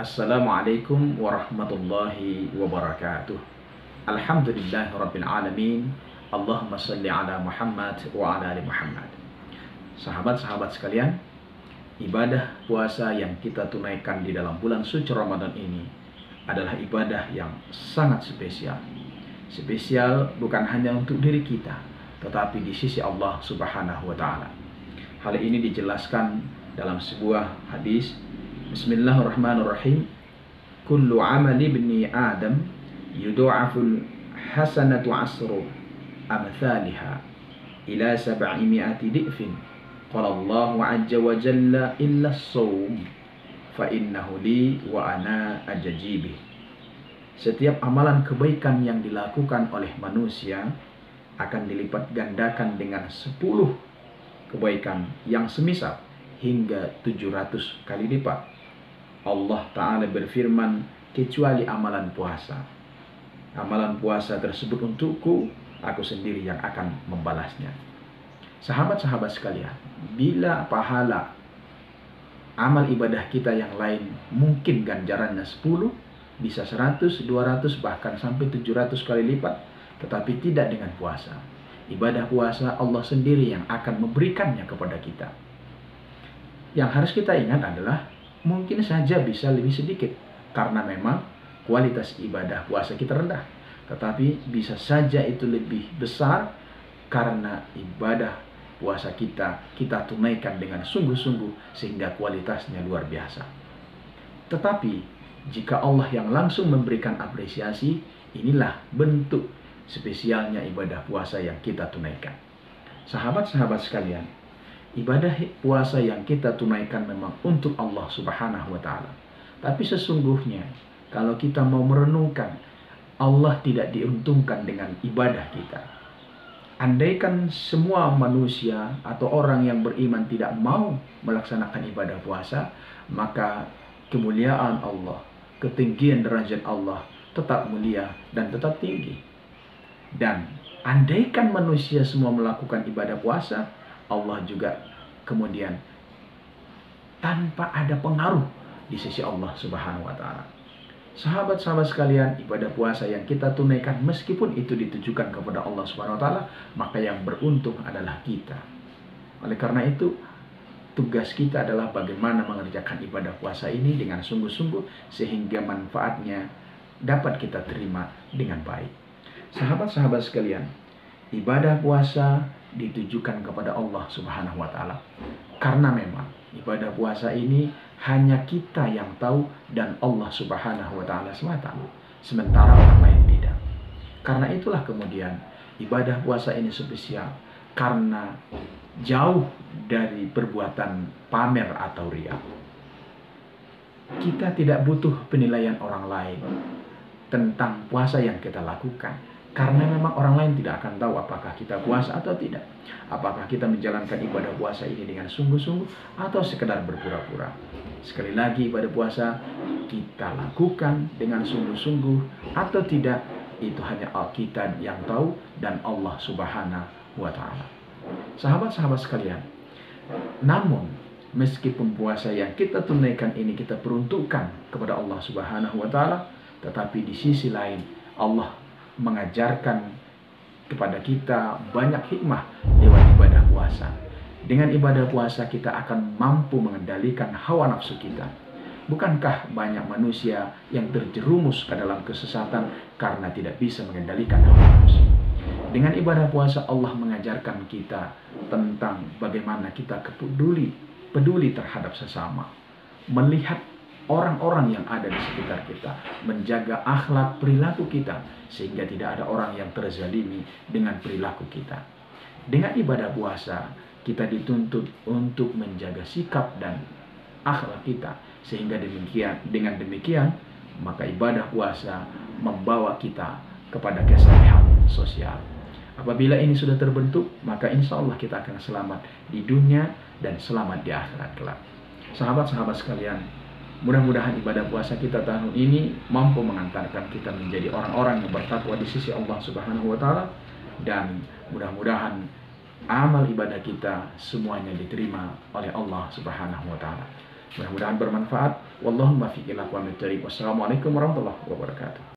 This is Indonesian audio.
Assalamualaikum warahmatullahi wabarakatuh. Alhamdulillahirabbil alamin. Allahumma shalli ala Muhammad wa ala ali Muhammad. Sahabat-sahabat sekalian, ibadah puasa yang kita tunaikan di dalam bulan suci Ramadan ini adalah ibadah yang sangat spesial. Spesial bukan hanya untuk diri kita, tetapi di sisi Allah Subhanahu wa taala. Hal ini dijelaskan dalam sebuah hadis. Bismillahirrahmanirrahim. Kullu amali ibni Adam yudha'aful hasanatu asru amthaliha ila 700 di'fin. Qala Allahu 'azza wa jalla illa as-shaum fa innahu li wa ana ajajibih. Setiap amalan kebaikan yang dilakukan oleh manusia akan dilipat gandakan dengan 10 kebaikan yang semisal hingga 700 kali lipat. Allah Ta'ala berfirman, kecuali amalan puasa. Amalan puasa tersebut untukku, aku sendiri yang akan membalasnya. Sahabat-sahabat sekalian, bila pahala amal ibadah kita yang lain mungkin ganjarannya 10, bisa 100, 200, bahkan sampai 700 kali lipat, tetapi tidak dengan puasa. Ibadah puasa Allah sendiri yang akan memberikannya kepada kita. Yang harus kita ingat adalah mungkin saja bisa lebih sedikit karena memang kualitas ibadah puasa kita rendah, tetapi bisa saja itu lebih besar karena ibadah puasa kita tunaikan dengan sungguh-sungguh sehingga kualitasnya luar biasa. Tetapi jika Allah yang langsung memberikan apresiasi, inilah bentuk spesialnya ibadah puasa yang kita tunaikan. Sahabat-sahabat sekalian, ibadah puasa yang kita tunaikan memang untuk Allah Subhanahu wa taala. Tapi sesungguhnya kalau kita mau merenungkan, Allah tidak diuntungkan dengan ibadah kita. Andaikan semua manusia atau orang yang beriman tidak mau melaksanakan ibadah puasa, maka kemuliaan Allah, ketinggian derajat Allah tetap mulia dan tetap tinggi. Dan andaikan manusia semua melakukan ibadah puasa, Allah juga kemudian tanpa ada pengaruh di sisi Allah Subhanahu wa taala. Sahabat-sahabat sekalian, ibadah puasa yang kita tunaikan meskipun itu ditujukan kepada Allah Subhanahu wa taala, maka yang beruntung adalah kita. Oleh karena itu, tugas kita adalah bagaimana mengerjakan ibadah puasa ini dengan sungguh-sungguh sehingga manfaatnya dapat kita terima dengan baik. Sahabat-sahabat sekalian, ibadah puasa ditujukan kepada Allah Subhanahu wa taala. Karena memang ibadah puasa ini hanya kita yang tahu dan Allah Subhanahu wa taala semata, sementara orang lain tidak. Karena itulah kemudian ibadah puasa ini spesial karena jauh dari perbuatan pamer atau riya. Kita tidak butuh penilaian orang lain tentang puasa yang kita lakukan. Karena memang orang lain tidak akan tahu apakah kita puasa atau tidak. Apakah kita menjalankan ibadah puasa ini dengan sungguh-sungguh atau sekedar berpura-pura. Sekali lagi, ibadah puasa kita lakukan dengan sungguh-sungguh atau tidak, itu hanya kita yang tahu dan Allah Subhanahu wa taala. Sahabat-sahabat sekalian, namun meskipun puasa yang kita tunaikan ini kita peruntukkan kepada Allah Subhanahu wa taala, tetapi di sisi lain Allah mengajarkan kepada kita banyak hikmah lewat ibadah puasa. Dengan ibadah puasa kita akan mampu mengendalikan hawa nafsu kita. Bukankah banyak manusia yang terjerumus ke dalam kesesatan karena tidak bisa mengendalikan hawa nafsu? Dengan ibadah puasa Allah mengajarkan kita tentang bagaimana kita peduli terhadap sesama, melihat orang-orang yang ada di sekitar kita, menjaga akhlak perilaku kita sehingga tidak ada orang yang terzalimi dengan perilaku kita. Dengan ibadah puasa kita dituntut untuk menjaga sikap dan akhlak kita, sehingga dengan demikian maka ibadah puasa membawa kita kepada kesalehan sosial. Apabila ini sudah terbentuk, maka insya Allah kita akan selamat di dunia dan selamat di akhirat kelak. Sahabat-sahabat sekalian, mudah-mudahan ibadah puasa kita tahun ini mampu mengantarkan kita menjadi orang-orang yang bertakwa di sisi Allah Subhanahu wa taala, dan mudah-mudahan amal ibadah kita semuanya diterima oleh Allah Subhanahu wa taala. Mudah-mudahan bermanfaat. Wallahumma fiqh ila aqwamit thoriq. Wassalamualaikum warahmatullahi wabarakatuh.